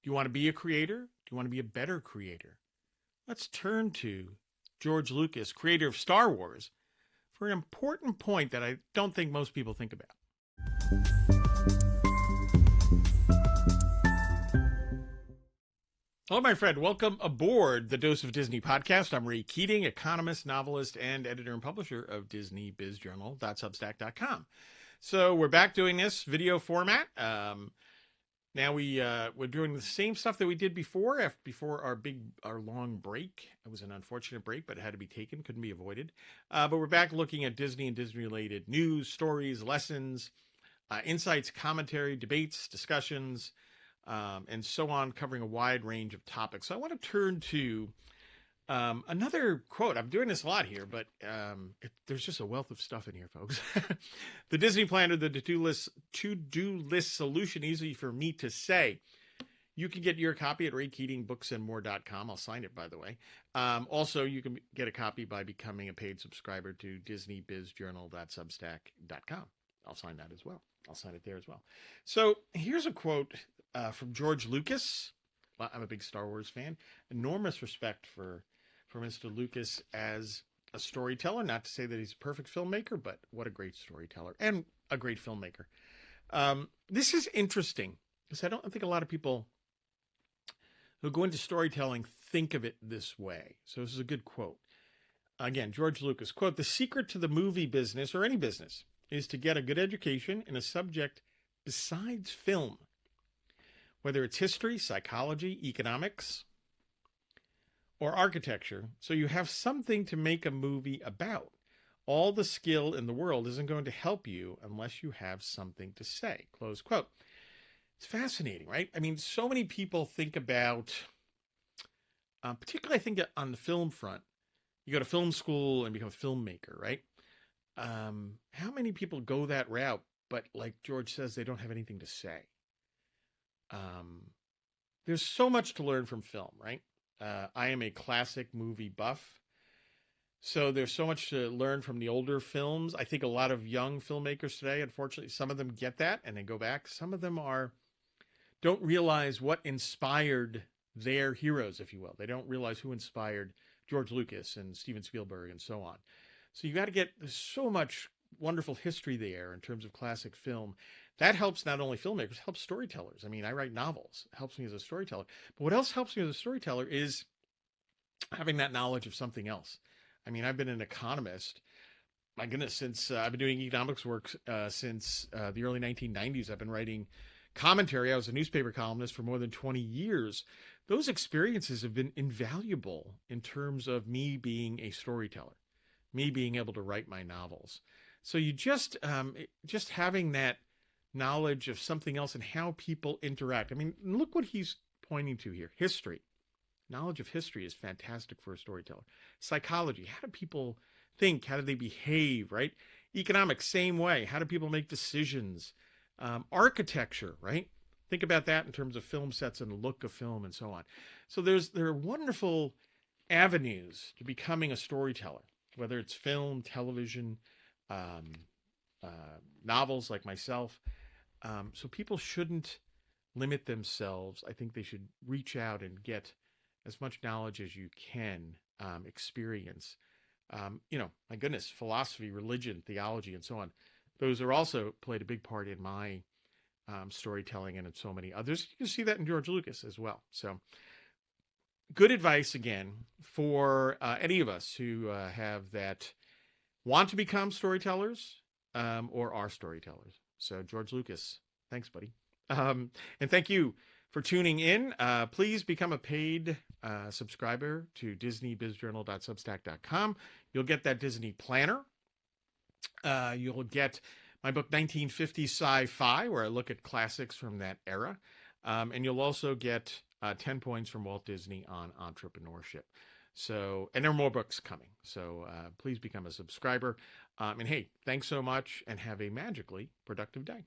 Do you want to be a creator? Do you want to be a better creator? Let's turn to George Lucas, creator of Star Wars, for an important point that I don't think most people think about. Hello, my friend. Welcome aboard the Dose of Disney podcast. I'm Ray Keating, economist, novelist, and editor and publisher of DisneyBizJournal.substack.com. So we're back doing this video format. Now we're doing the same stuff that we did before our long break. It was an unfortunate break, but it had to be taken, couldn't be avoided. But we're back looking at Disney and Disney-related news, stories, lessons, insights, commentary, debates, discussions, and so on, covering a wide range of topics. So I want to turn to another quote. I'm doing this a lot here, but there's just a wealth of stuff in here, folks. The Disney Planner, the to-do list solution, easy for me to say. You can get your copy at raykeatingbooksandmore.com. I'll sign it, by the way. Also, you can get a copy by becoming a paid subscriber to DisneyBizJournal.substack.com. I'll sign that as well. I'll sign it there as well. So here's a quote from George Lucas. I'm a big Star Wars fan. Enormous respect for Mr. Lucas as a storyteller. Not to say that he's a perfect filmmaker, but what a great storyteller and a great filmmaker. This is interesting because I don't think a lot of people who go into storytelling think of it this way. So this is a good quote. Again, George Lucas, quote, "The secret to the movie business or any business is to get a good education in a subject besides film. Whether it's history, psychology, economics, or architecture, so you have something to make a movie about. All the skill in the world isn't going to help you unless you have something to say," close quote. It's fascinating, right? I mean, so many people think about, particularly I think on the film front, you go to film school and become a filmmaker, right? How many people go that route, but like George says, they don't have anything to say? There's so much to learn from film, right? I am a classic movie buff. So there's so much to learn from the older films. I think a lot of young filmmakers today, unfortunately, some of them get that and they go back. Some of them don't realize what inspired their heroes, if you will. They don't realize who inspired George Lucas and Steven Spielberg and so on. So you got to there's so much wonderful history there in terms of classic film. That helps not only filmmakers, helps storytellers. I mean, I write novels. It helps me as a storyteller. But what else helps me as a storyteller is having that knowledge of something else. I mean, I've been an economist, my goodness, since I've been doing economics work since the early 1990s. I've been writing commentary. I was a newspaper columnist for more than 20 years. Those experiences have been invaluable in terms of me being a storyteller, me being able to write my novels. So you just having that knowledge of something else and how people interact. I mean, look what he's pointing to here. History. Knowledge of history is fantastic for a storyteller. Psychology. How do people think? How do they behave, right? Economics, same way. How do people make decisions? Architecture, right? Think about that in terms of film sets and the look of film and so on. So there are wonderful avenues to becoming a storyteller, whether it's film, television, novels like myself. So people shouldn't limit themselves. I think they should reach out and get as much knowledge as you can, experience. My goodness, philosophy, religion, theology, and so on. Those are also played a big part in my storytelling and in so many others. You can see that in George Lucas as well. So good advice, again, for any of us who want to become storytellers or are storytellers. So George Lucas, thanks, buddy. And thank you for tuning in. Please become a paid subscriber to DisneyBizJournal.substack.com. You'll get that Disney Planner. You'll get my book, 1950 Sci-Fi, where I look at classics from that era. And you'll also get 10 points from Walt Disney on entrepreneurship. So, and there are more books coming. So please become a subscriber. And hey, thanks so much and have a magically productive day.